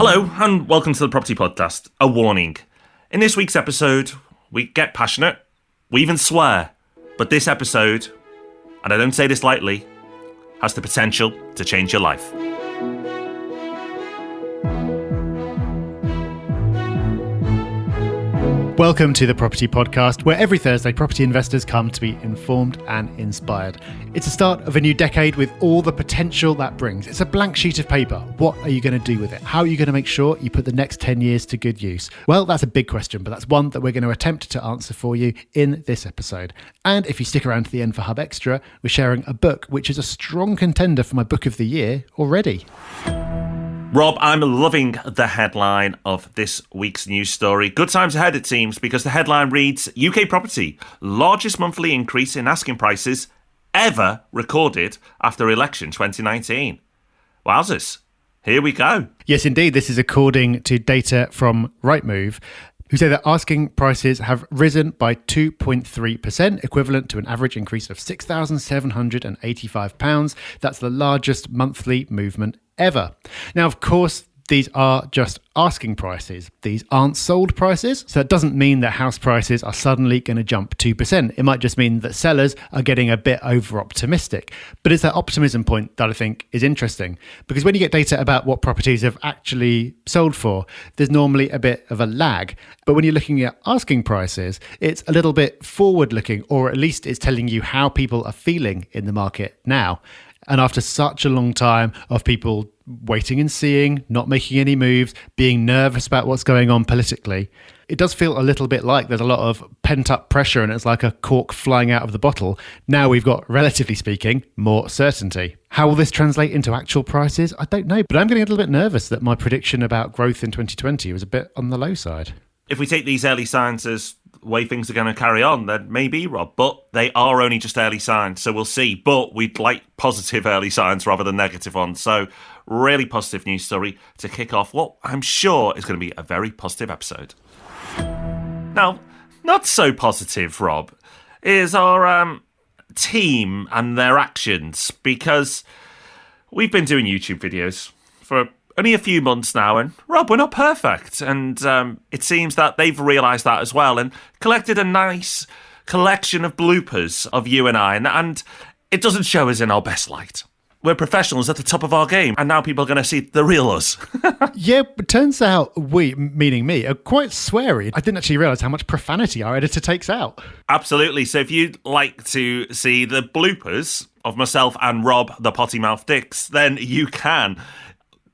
Hello and welcome to the Property Podcast. A warning. In this week's episode, we get passionate, we even swear, but this episode, and I don't say this lightly, has the potential to change your life. Welcome to the Property Podcast, where every Thursday property investors come to be informed and inspired. It's the start of a new decade with all the potential that brings. It's a blank sheet of paper. What are you going to do with it? How are you going to make sure you put the next 10 years to good use? Well, that's a big question, but that's one that we're going to attempt to answer for you in this episode. And if you stick around to the end for Hub Extra, we're sharing a book which is a strong contender for my book of the year already. Rob, I'm loving the headline of this week's news story. Good times ahead, it seems, because the headline reads, UK property, largest monthly increase in asking prices ever recorded after election 2019. Wowzers. Here we go. Yes, indeed. This is according to data from Rightmove, who say that asking prices have risen by 2.3%, equivalent to an average increase of £6,785. That's the largest monthly movement ever. Now, of course, these are just asking prices. These aren't sold prices. So it doesn't mean that house prices are suddenly going to jump 2%. It might just mean that sellers are getting a bit over optimistic. But it's that optimism point that I think is interesting, because when you get data about what properties have actually sold for, there's normally a bit of a lag. But when you're looking at asking prices, it's a little bit forward looking, or at least it's telling you how people are feeling in the market now. And after such a long time of people waiting and seeing, not making any moves, being nervous about what's going on politically, it does feel a little bit like there's a lot of pent-up pressure and it's like a cork flying out of the bottle. Now we've got, relatively speaking, more certainty. How will this translate into actual prices? I don't know, but I'm getting a little bit nervous that my prediction about growth in 2020 was a bit on the low side. If we take these early signs as the way things are going to carry on, then maybe, Rob, but they are only just early signs, so we'll see. But we'd like positive early signs rather than negative ones. So really positive news story to kick off what I'm sure is going to be a very positive episode. Now, not so positive, Rob, is our team and their actions, because we've been doing YouTube videos for only a few months now, and Rob, we're not perfect, and it seems that they've realised that as well and collected a nice collection of bloopers of you and I, and it doesn't show us in our best light. We're professionals at the top of our game, and now people are going to see the real us. Yeah, it turns out we, meaning me, are quite sweary. I didn't actually realise how much profanity our editor takes out. Absolutely. So if you'd like to see the bloopers of myself and Rob, the potty mouth dicks, then you can.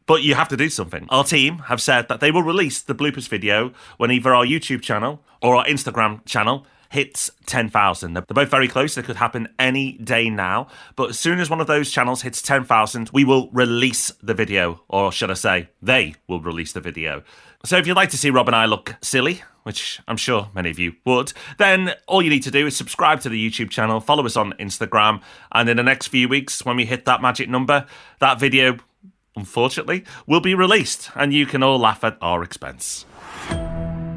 But you have to do something. Our team have said that they will release the bloopers video when either our YouTube channel or our Instagram channel hits 10,000. They're both very close. They could happen any day now. But as soon as one of those channels hits 10,000, we will release the video. Or should I say, they will release the video. So if you'd like to see Rob and I look silly, which I'm sure many of you would, then all you need to do is subscribe to the YouTube channel, follow us on Instagram, and in the next few weeks, when we hit that magic number, that video, unfortunately, will be released, and you can all laugh at our expense.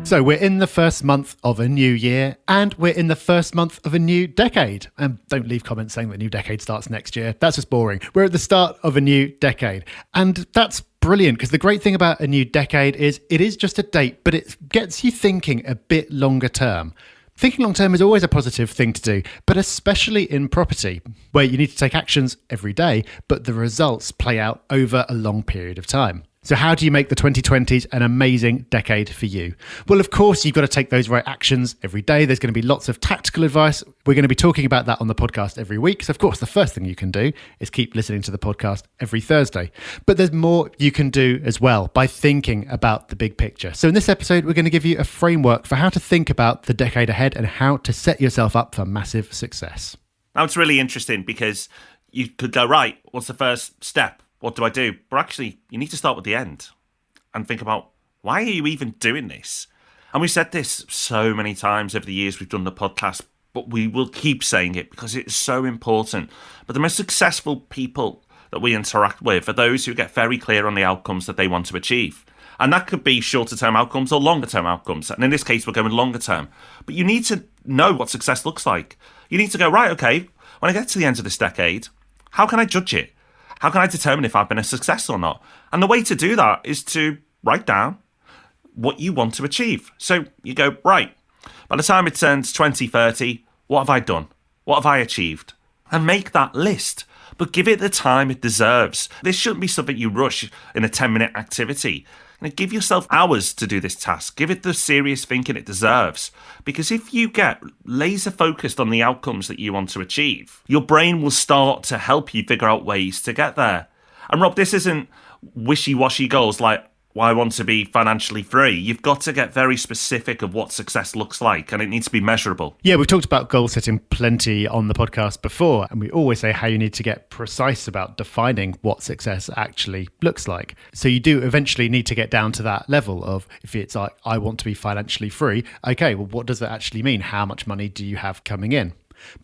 So we're in the first month of a new year, and we're in the first month of a new decade. And don't leave comments saying the new decade starts next year. That's just boring. We're at the start of a new decade, and that's brilliant, because the great thing about a new decade is it is just a date, but it gets you thinking a bit longer term. Thinking long term is always a positive thing to do, but especially in property, where you need to take actions every day, but the results play out over a long period of time. So how do you make the 2020s an amazing decade for you? Well, of course, you've got to take those right actions every day. There's going to be lots of tactical advice. We're going to be talking about that on the podcast every week. So, of course, the first thing you can do is keep listening to the podcast every Thursday. But there's more you can do as well by thinking about the big picture. So in this episode, we're going to give you a framework for how to think about the decade ahead and how to set yourself up for massive success. Now, it's really interesting because you could go, right, what's the first step? What do I do? But actually, you need to start with the end and think about, why are you even doing this? And we've said this so many times over the years we've done the podcast, but we will keep saying it because it's so important. But the most successful people that we interact with are those who get very clear on the outcomes that they want to achieve. And that could be shorter term outcomes or longer term outcomes. And in this case, we're going longer term. But you need to know what success looks like. You need to go, right, okay, when I get to the end of this decade, how can I judge it? How can I determine if I've been a success or not? And the way to do that is to write down what you want to achieve. So you go, right, by the time it turns 2030, what have I done? What have I achieved? And make that list. But give it the time it deserves. This shouldn't be something you rush in a 10-minute activity. And give yourself hours to do this task. Give it the serious thinking it deserves. Because if you get laser focused on the outcomes that you want to achieve, your brain will start to help you figure out ways to get there. And Rob, this isn't wishy-washy goals like, well, I want to be financially free. You've got to get very specific of what success looks like, and it needs to be measurable. Yeah, we've talked about goal setting plenty on the podcast before, and we always say how you need to get precise about defining what success actually looks like. So you do eventually need to get down to that level of, if it's like, I want to be financially free, okay, well, what does that actually mean? How much money do you have coming in?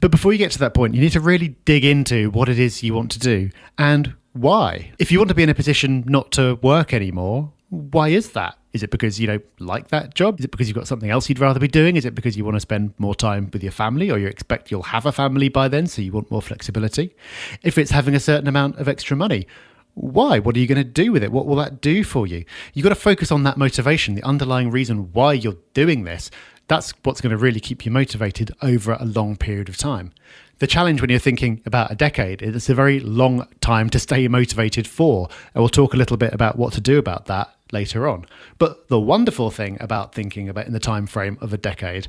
But before you get to that point, you need to really dig into what it is you want to do and why. If you want to be in a position not to work anymore, why is that? Is it because you don't like that job? Is it because you've got something else you'd rather be doing? Is it because you want to spend more time with your family, or you expect you'll have a family by then, so you want more flexibility? If it's having a certain amount of extra money, why? What are you going to do with it? What will that do for you? You've got to focus on that motivation, the underlying reason why you're doing this. That's what's going to really keep you motivated over a long period of time. The challenge when you're thinking about a decade is it's a very long time to stay motivated for. And we'll talk a little bit about what to do about that later on. But the wonderful thing about thinking about in the time frame of a decade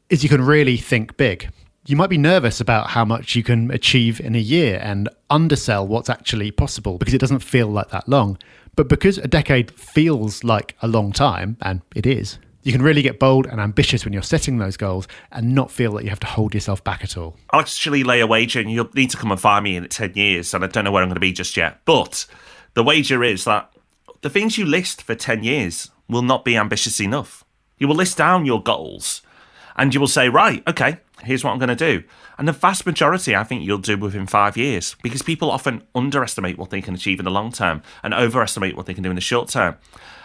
is you can really think big. You might be nervous about how much you can achieve in a year and undersell what's actually possible because it doesn't feel like that long. But because a decade feels like a long time, and it is, you can really get bold and ambitious when you're setting those goals and not feel that you have to hold yourself back at all. I'll actually lay a wager, and you'll need to come and find me in 10 years, and I don't know where I'm going to be just yet. But the wager is that the things you list for 10 years will not be ambitious enough. You will list down your goals, and you will say, right, okay, here's what I'm going to do. And the vast majority, I think you'll do within 5 years, because people often underestimate what they can achieve in the long term and overestimate what they can do in the short term.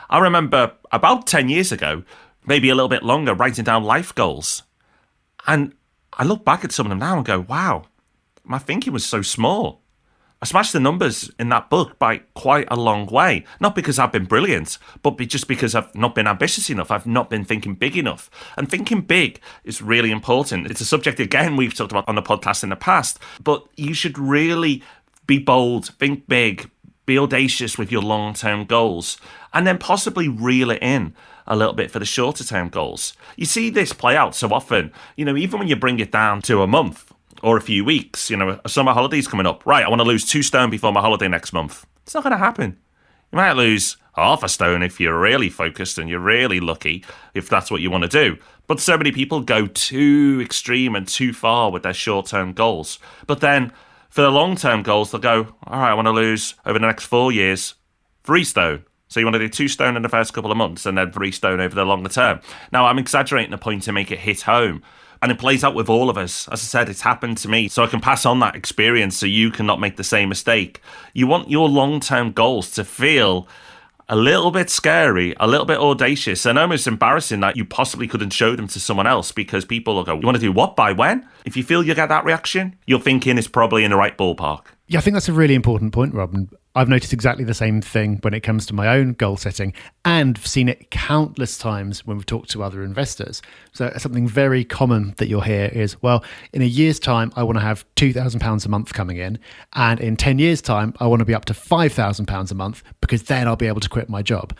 I remember about 10 years ago, maybe a little bit longer, writing down life goals. And I look back at some of them now and go, wow, my thinking was so small. I smashed the numbers in that book by quite a long way. Not because I've been brilliant, but just because I've not been ambitious enough. I've not been thinking big enough. And thinking big is really important. It's a subject, again, we've talked about on the podcast in the past. But you should really be bold, think big, be audacious with your long-term goals, and then possibly reel it in a little bit for the shorter term goals. You see this play out so often, even when you bring it down to a month or a few weeks, a summer holiday's coming up. Right, I want to lose 2 stone before my holiday next month. It's not going to happen. You might lose half a stone if you're really focused and you're really lucky, if that's what you want to do. But so many people go too extreme and too far with their short-term goals. But then for the long-term goals, they'll go, all right, I want to lose over the next 4 years 3 stone. So you want to do 2 stone in the first couple of months and then 3 stone over the longer term. Now, I'm exaggerating the point to make it hit home. And it plays out with all of us. As I said, it's happened to me. So I can pass on that experience so you cannot make the same mistake. You want your long-term goals to feel a little bit scary, a little bit audacious, and almost embarrassing that you possibly couldn't show them to someone else, because people will go, you want to do what, by when? If you feel you get that reaction, your thinking is probably in the right ballpark. Yeah, I think that's a really important point, Rob. And I've noticed exactly the same thing when it comes to my own goal setting, and seen it countless times when we've talked to other investors. So something very common that you'll hear is, well, in a year's time, I want to have £2,000 a month coming in. And in 10 years' time, I want to be up to £5,000 a month, because then I'll be able to quit my job.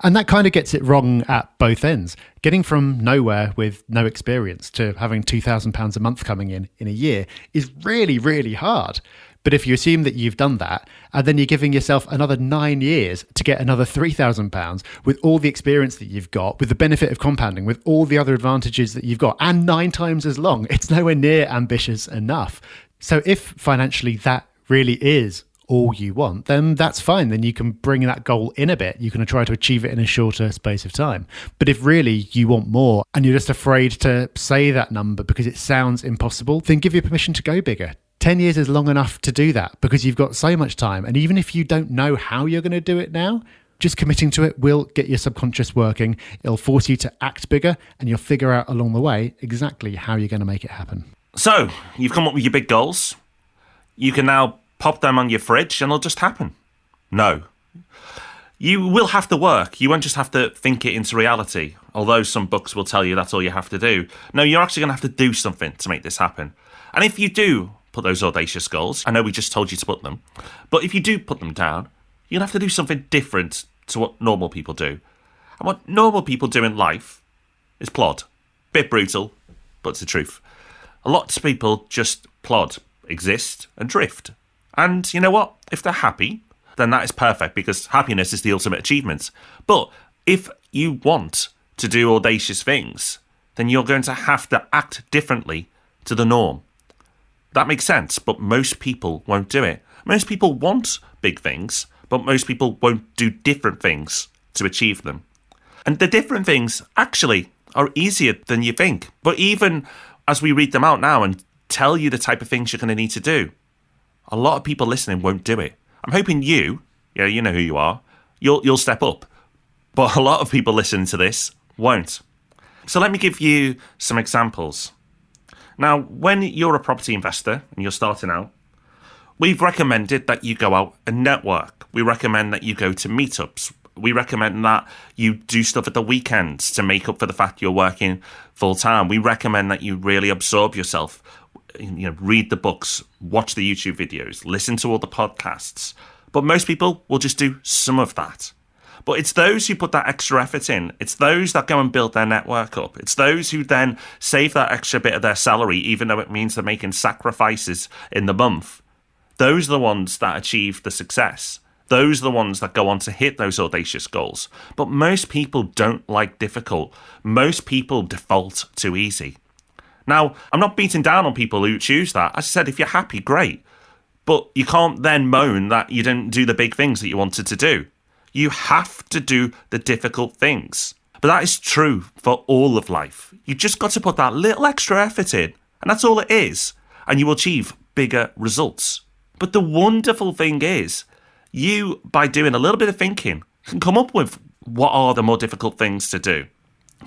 And that kind of gets it wrong at both ends. Getting from nowhere with no experience to having £2,000 a month coming in a year is really, really hard. But if you assume that you've done that, and then you're giving yourself another 9 years to get another £3,000 with all the experience that you've got, with the benefit of compounding, with all the other advantages that you've got, and 9 times as long, it's nowhere near ambitious enough. So if financially that really is all you want, then that's fine. Then you can bring that goal in a bit. You can try to achieve it in a shorter space of time. But if really you want more and you're just afraid to say that number because it sounds impossible, then give your permission to go bigger. 10 years is long enough to do that, because you've got so much time. And even if you don't know how you're going to do it now, just committing to it will get your subconscious working. It'll force you to act bigger, and you'll figure out along the way exactly how you're going to make it happen. So you've come up with your big goals. You can now pop them on your fridge and it'll just happen. No. You will have to work. You won't just have to think it into reality, although some books will tell you that's all you have to do. No, you're actually going to have to do something to make this happen. And if you do put those audacious goals, I know we just told you to put them, but if you do put them down, you'll have to do something different to what normal people do. And what normal people do in life is plod. Bit brutal, but it's the truth. A lot of people just plod, exist, and drift. And you know what? If they're happy, then that is perfect, because happiness is the ultimate achievement. But if you want to do audacious things, then you're going to have to act differently to the norm. That makes sense, but most people won't do it. Most people want big things, but most people won't do different things to achieve them. And the different things actually are easier than you think. But even as we read them out now and tell you the type of things you're going to need to do, a lot of people listening won't do it. I'm hoping you know who you are, you'll step up. But a lot of people listening to this won't. So let me give you some examples. Now, when you're a property investor and you're starting out, we've recommended that you go out and network. We recommend that you go to meetups. We recommend that you do stuff at the weekends to make up for the fact you're working full time. We recommend that you really absorb yourself, read the books, watch the YouTube videos, listen to all the podcasts. But most people will just do some of that. But it's those who put that extra effort in. It's those that go and build their network up. It's those who then save that extra bit of their salary, even though it means they're making sacrifices in the month. Those are the ones that achieve the success. Those are the ones that go on to hit those audacious goals. But most people don't like difficult. Most people default to easy. Now, I'm not beating down on people who choose that. As I said, if you're happy, great. But you can't then moan that you didn't do the big things that you wanted to do. You have to do the difficult things. But that is true for all of life. You just got to put that little extra effort in, and that's all it is, and you will achieve bigger results. But the wonderful thing is, you, by doing a little bit of thinking, can come up with what are the more difficult things to do.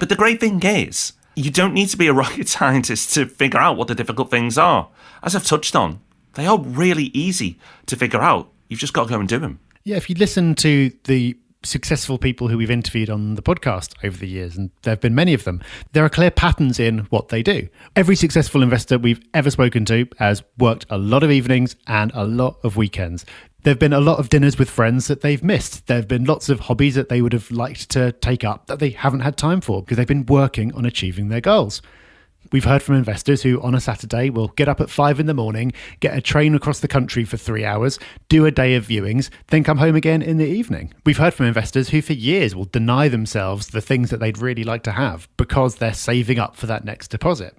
But the great thing is, you don't need to be a rocket scientist to figure out what the difficult things are. As I've touched on, they are really easy to figure out. You've just got to go and do them. Yeah, if you listen to the successful people who we've interviewed on the podcast over the years, and there have been many of them, there are clear patterns in what they do. Every successful investor we've ever spoken to has worked a lot of evenings and a lot of weekends. There have been a lot of dinners with friends that they've missed. There have been lots of hobbies that they would have liked to take up that they haven't had time for because they've been working on achieving their goals. We've heard from investors who on a Saturday will get up at 5 a.m, get a train across the country for 3 hours, do a day of viewings, then come home again in the evening. We've heard from investors who for years will deny themselves the things that they'd really like to have because they're saving up for that next deposit.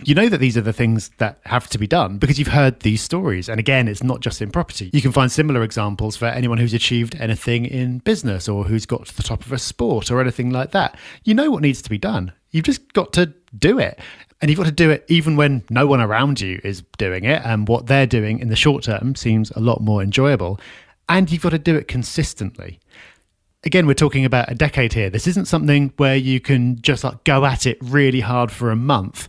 You know that these are the things that have to be done because you've heard these stories. And again, it's not just in property. You can find similar examples for anyone who's achieved anything in business or who's got to the top of a sport or anything like that. You know what needs to be done. You've just got to do it. And you've got to do it even when no one around you is doing it. And what they're doing in the short term seems a lot more enjoyable. And you've got to do it consistently. Again, we're talking about a decade here. This isn't something where you can just go at it really hard for a month,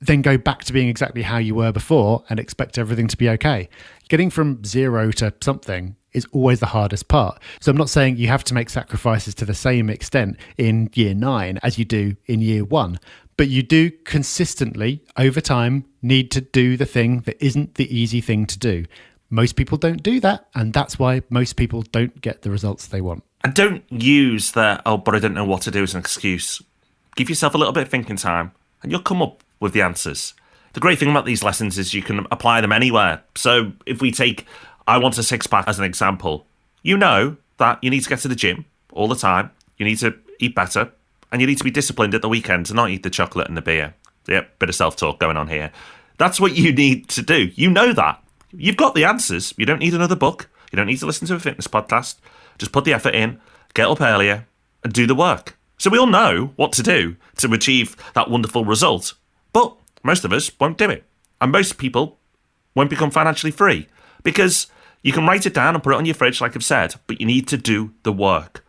then go back to being exactly how you were before and expect everything to be okay. Getting from zero to something is always the hardest part. So I'm not saying you have to make sacrifices to the same extent in year 9 as you do in year 1, but you do consistently, over time, need to do the thing that isn't the easy thing to do. Most people don't do that, and that's why most people don't get the results they want. And don't use that, but I don't know what to do as an excuse. Give yourself a little bit of thinking time, and you'll come up with the answers. The great thing about these lessons is you can apply them anywhere. So if we take, I want a 6-pack as an example, you know that you need to get to the gym all the time, you need to eat better, and you need to be disciplined at the weekend to not eat the chocolate and the beer. Yep, bit of self-talk going on here. That's what you need to do. You know that. You've got the answers. You don't need another book. You don't need to listen to a fitness podcast. Just put the effort in, get up earlier, and do the work. So we all know what to do to achieve that wonderful result. But most of us won't do it. And most people won't become financially free because you can write it down and put it on your fridge, like I've said, but you need to do the work.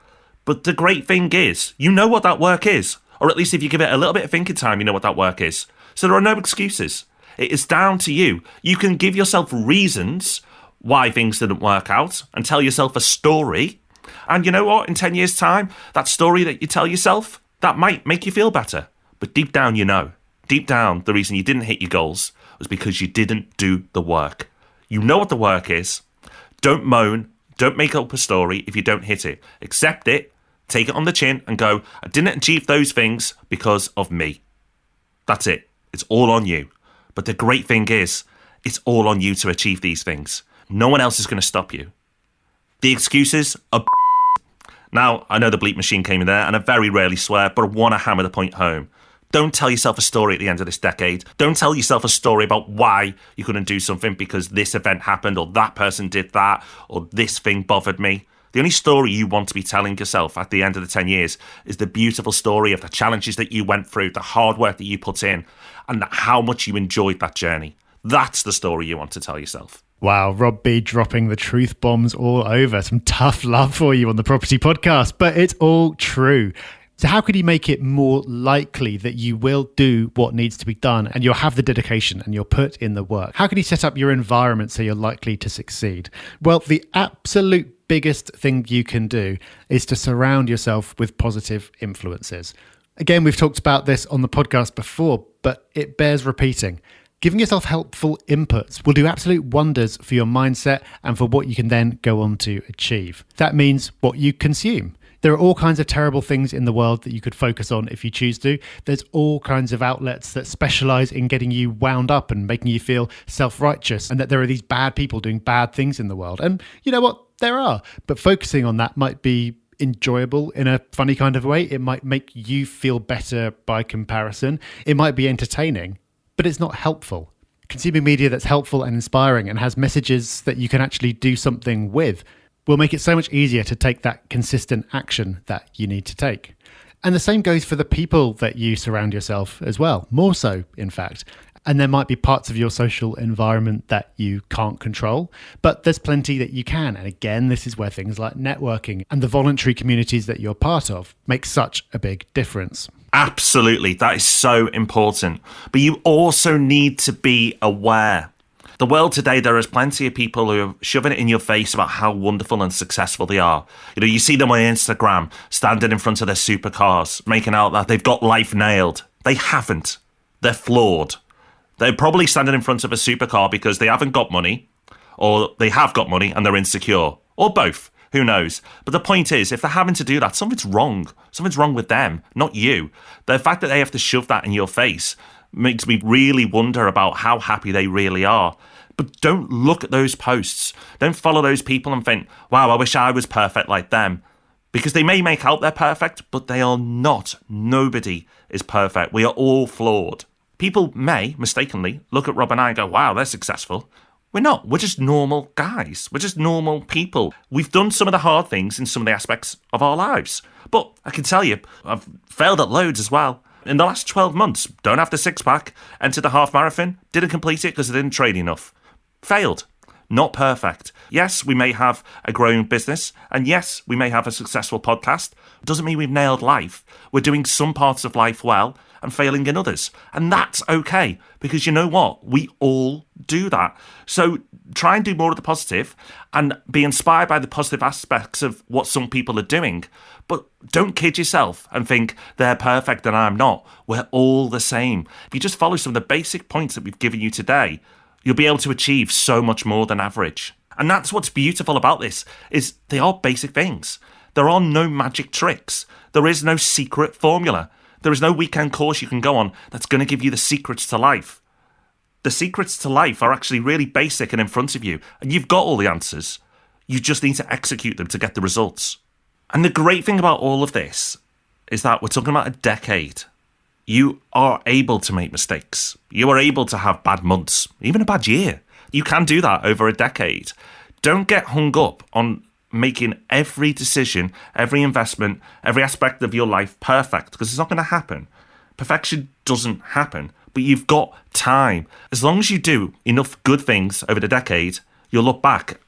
But the great thing is, you know what that work is. Or at least if you give it a little bit of thinking time, you know what that work is. So there are no excuses. It is down to you. You can give yourself reasons why things didn't work out and tell yourself a story And you know what? In 10 years' time, that story that you tell yourself, that might make you feel better. But deep down, you know. Deep down, the reason you didn't hit your goals was because you didn't do the work. You know what the work is. Don't moan. Don't make up a story if you don't hit it. Accept it, take it on the chin and go, I didn't achieve those things because of me. That's it. It's all on you. But the great thing is, it's all on you to achieve these things. No one else is going to stop you. The excuses are Now, I know the bleep machine came in there, and I very rarely swear, but I want to hammer the point home. Don't tell yourself a story at the end of this decade. Don't tell yourself a story about why you couldn't do something because this event happened, or that person did that, or this thing bothered me. The only story you want to be telling yourself at the end of the 10 years is the beautiful story of the challenges that you went through, the hard work that you put in, and how much you enjoyed that journey. That's the story you want to tell yourself. Wow, Rob B dropping the truth bombs all over. Some tough love for you on the Property Podcast, but it's all true. So how could you make it more likely that you will do what needs to be done and you'll have the dedication and you'll put in the work? How can you set up your environment so you're likely to succeed? Well, the absolute biggest thing you can do is to surround yourself with positive influences. Again, we've talked about this on the podcast before, but it bears repeating. Giving yourself helpful inputs will do absolute wonders for your mindset and for what you can then go on to achieve. That means what you consume. There are all kinds of terrible things in the world that you could focus on if you choose to. There's all kinds of outlets that specialize in getting you wound up and making you feel self-righteous, and that there are these bad people doing bad things in the world. And you know what? There are. But focusing on that might be enjoyable in a funny kind of way. It might make you feel better by comparison. It might be entertaining, but it's not helpful. Consuming media that's helpful and inspiring and has messages that you can actually do something with will make it so much easier to take that consistent action that you need to take. And the same goes for the people that you surround yourself as well, more so, in fact. And there might be parts of your social environment that you can't control, but there's plenty that you can. And again, this is where things like networking and the voluntary communities that you're part of make such a big difference. Absolutely. That is so important. But you also need to be aware. The world today, there is plenty of people who are shoving it in your face about how wonderful and successful they are. You know, you see them on Instagram, standing in front of their supercars, making out that they've got life nailed. They haven't. They're flawed. They're probably standing in front of a supercar because they haven't got money, or they have got money and they're insecure, or both. Who knows? But the point is, if they're having to do that, something's wrong. Something's wrong with them, not you. The fact that they have to shove that in your face makes me really wonder about how happy they really are. But don't look at those posts. Don't follow those people and think, wow, I wish I was perfect like them. Because they may make out they're perfect, but they are not. Nobody is perfect. We are all flawed. People may, mistakenly, look at Rob and I and go, wow, they're successful. We're not. We're just normal guys. We're just normal people. We've done some of the hard things in some of the aspects of our lives. But I can tell you, I've failed at loads as well. In the last 12 months, don't have the six-pack, entered the half marathon, didn't complete it because I didn't train enough. Failed. Not perfect. Yes, we may have a growing business, and yes, we may have a successful podcast. Doesn't mean we've nailed life. We're doing some parts of life well and failing in others. And that's okay, because you know what? We all do that. So try and do more of the positive and be inspired by the positive aspects of what some people are doing. But don't kid yourself and think they're perfect and I'm not. We're all the same. If you just follow some of the basic points that we've given you today, you'll be able to achieve so much more than average. And that's what's beautiful about this, is they are basic things. There are no magic tricks. There is no secret formula. There is no weekend course you can go on that's going to give you the secrets to life. The secrets to life are actually really basic and in front of you, and you've got all the answers. You just need to execute them to get the results. And the great thing about all of this is that we're talking about a decade. You are able to make mistakes. You are able to have bad months, even a bad year. You can do that over a decade. Don't get hung up on making every decision, every investment, every aspect of your life perfect, because it's not going to happen. Perfection doesn't happen, but you've got time. As long as you do enough good things over the decade, you'll look back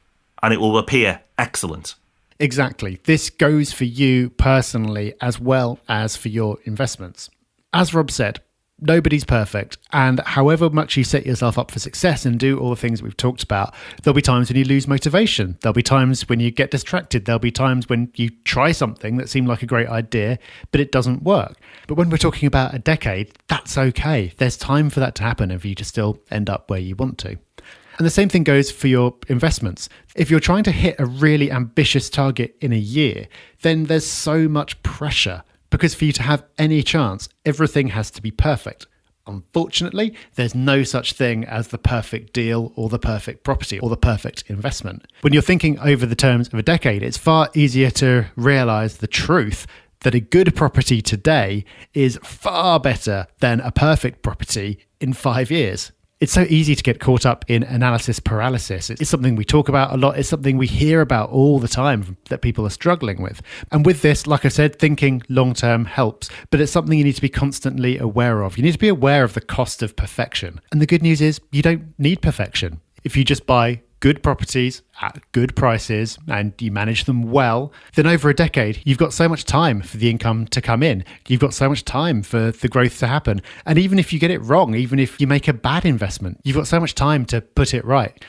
and it will appear excellent. Exactly. This goes for you personally as well as for your investments. As Rob said, Nobody's perfect. And however much you set yourself up for success and do all the things we've talked about, there'll be times when you lose motivation. There'll be times when you get distracted. There'll be times when you try something that seemed like a great idea, but it doesn't work. But when we're talking about a decade, that's okay. There's time for that to happen and for you to still end up where you want to. And the same thing goes for your investments. If you're trying to hit a really ambitious target in a year, then there's so much pressure because for you to have any chance, everything has to be perfect. Unfortunately, there's no such thing as the perfect deal or the perfect property or the perfect investment. When you're thinking over the terms of a decade, it's far easier to realize the truth that a good property today is far better than a perfect property in 5 years. It's so easy to get caught up in analysis paralysis. It's something we talk about a lot. It's something we hear about all the time that people are struggling with. And with this, like I said, thinking long-term helps, but it's something you need to be constantly aware of. You need to be aware of the cost of perfection. And the good news is you don't need perfection. If you just buy good properties at good prices and you manage them well, then over a decade, you've got so much time for the income to come in. You've got so much time for the growth to happen. And even if you get it wrong, even if you make a bad investment, you've got so much time to put it right.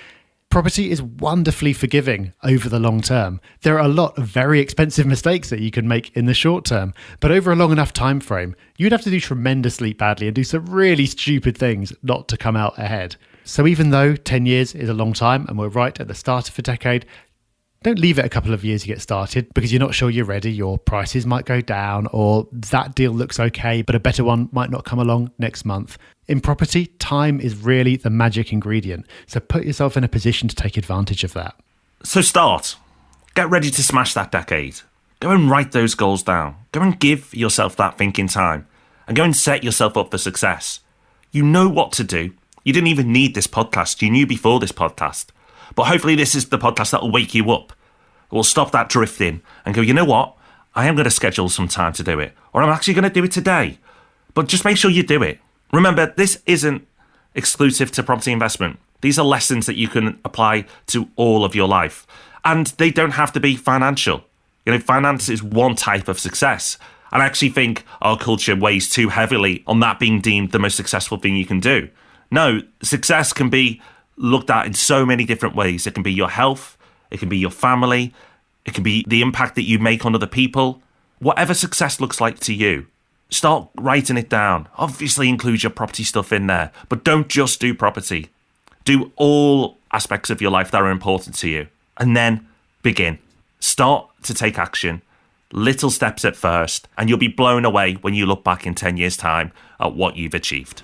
Property is wonderfully forgiving over the long term. There are a lot of very expensive mistakes that you can make in the short term, but over a long enough time frame, you'd have to do tremendously badly and do some really stupid things not to come out ahead. So even though 10 years is a long time and we're right at the start of a decade, don't leave it a couple of years to get started because you're not sure you're ready. Your prices might go down or that deal looks okay, but a better one might not come along next month. In property, time is really the magic ingredient. So put yourself in a position to take advantage of that. So start. Get ready to smash that decade. Go and write those goals down. Go and give yourself that thinking time and go and set yourself up for success. You know what to do. You didn't even need this podcast. You knew before this podcast. But hopefully this is the podcast that will wake you up. It will stop that drifting and go, you know what? I am going to schedule some time to do it. Or I'm actually going to do it today. But just make sure you do it. Remember, this isn't exclusive to property investment. These are lessons that you can apply to all of your life. And they don't have to be financial. You know, finance is one type of success. And I actually think our culture weighs too heavily on that being deemed the most successful thing you can do. No, success can be looked at in so many different ways. It can be your health, it can be your family, it can be the impact that you make on other people. Whatever success looks like to you, start writing it down. Obviously include your property stuff in there, but don't just do property. Do all aspects of your life that are important to you, and then begin. Start to take action, little steps at first, and you'll be blown away when you look back in 10 years' time at what you've achieved.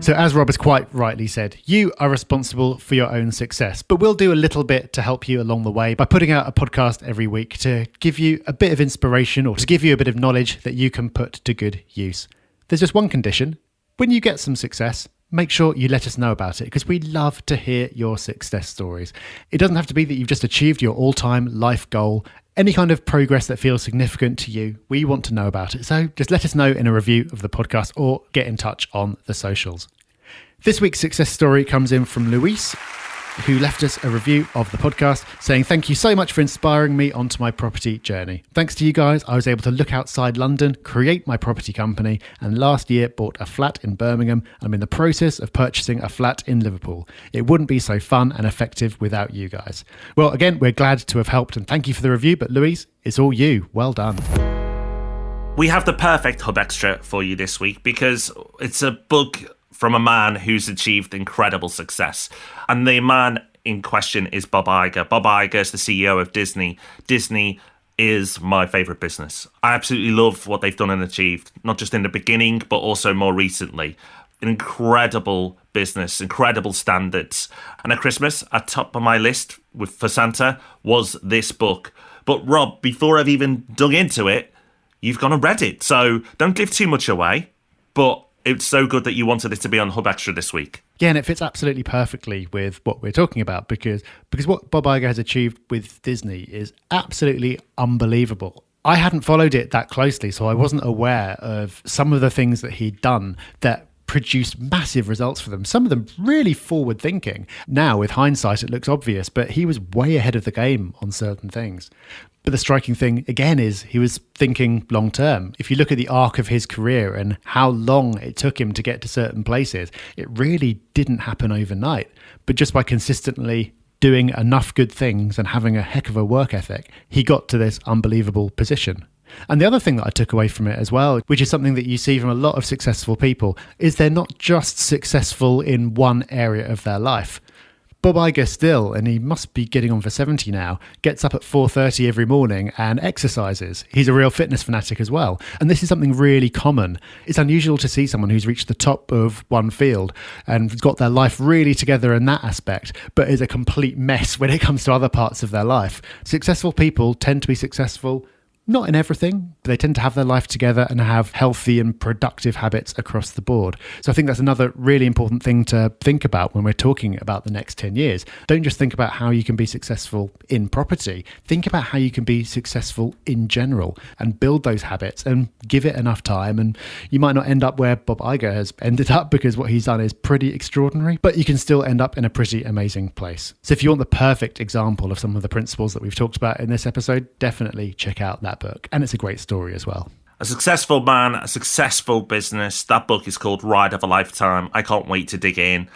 So as Rob has quite rightly said, you are responsible for your own success, but we'll do a little bit to help you along the way by putting out a podcast every week to give you a bit of inspiration or to give you a bit of knowledge that you can put to good use. There's just one condition. When you get some success, make sure you let us know about it because we love to hear your success stories. It doesn't have to be that you've just achieved your all-time life goal. Any kind of progress that feels significant to you, we want to know about it. So just let us know in a review of the podcast or get in touch on the socials. This week's success story comes in from Luis, who left us a review of the podcast saying, "Thank you so much for inspiring me onto my property journey. Thanks to you guys, I was able to look outside London, create my property company, and last year bought a flat in Birmingham. I'm in the process of purchasing a flat in Liverpool. It wouldn't be so fun and effective without you guys." Well, again, we're glad to have helped and thank you for the review, but Luis, it's all you. Well done. We have the perfect hub extra for you this week because it's a book from a man who's achieved incredible success. And the man in question is Bob Iger. Bob Iger is the CEO of Disney. Disney is my favourite business. I absolutely love what they've done and achieved, not just in the beginning, but also more recently. An incredible business, incredible standards. And at Christmas, at top of my list for Santa was this book. But Rob, before I've even dug into it, you've gone and read it. So don't give too much away. But it's so good that you wanted it to be on Hub Extra this week. Yeah, and it fits absolutely perfectly with what we're talking about because what Bob Iger has achieved with Disney is absolutely unbelievable. I hadn't followed it that closely, so I wasn't aware of some of the things that he'd done that produced massive results for them. Some of them really forward thinking. Now, with hindsight, it looks obvious, but he was way ahead of the game on certain things. But the striking thing, again, is he was thinking long term. If you look at the arc of his career and how long it took him to get to certain places, it really didn't happen overnight. But just by consistently doing enough good things and having a heck of a work ethic, he got to this unbelievable position. And the other thing that I took away from it as well, which is something that you see from a lot of successful people, is they're not just successful in one area of their life. Bob Iger still, and he must be getting on for 70 now, gets up at 4:30 every morning and exercises. He's a real fitness fanatic as well. And this is something really common. It's unusual to see someone who's reached the top of one field and got their life really together in that aspect, but is a complete mess when it comes to other parts of their life. Successful people tend to be successful not in everything, but they tend to have their life together and have healthy and productive habits across the board. So I think that's another really important thing to think about when we're talking about the next 10 years. Don't just think about how you can be successful in property. Think about how you can be successful in general and build those habits and give it enough time. And you might not end up where Bob Iger has ended up, because what he's done is pretty extraordinary, but you can still end up in a pretty amazing place. So if you want the perfect example of some of the principles that we've talked about in this episode, definitely check out that book. And it's a great story as well. A successful man, a successful business. That book is called Ride of a Lifetime. I can't wait to dig in.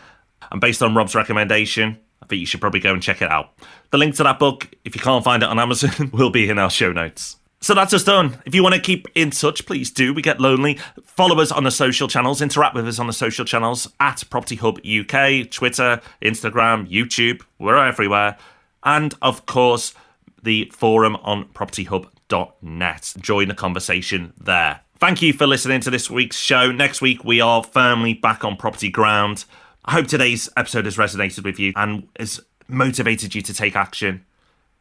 And based on Rob's recommendation, I think you should probably go and check it out. The link to that book, if you can't find it on Amazon, will be in our show notes. So that's us done. If you want to keep in touch, please do. We get lonely. Follow us on the social channels. Interact with us on the social channels at Property Hub UK, Twitter, Instagram, YouTube. We're everywhere. And, of course, the forum on propertyhub.net. Join the conversation there. Thank you for listening to this week's show. Next week, we are firmly back on property ground. I hope today's episode has resonated with you and has motivated you to take action.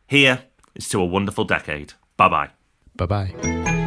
Here is to a wonderful decade. Bye-bye. Bye-bye.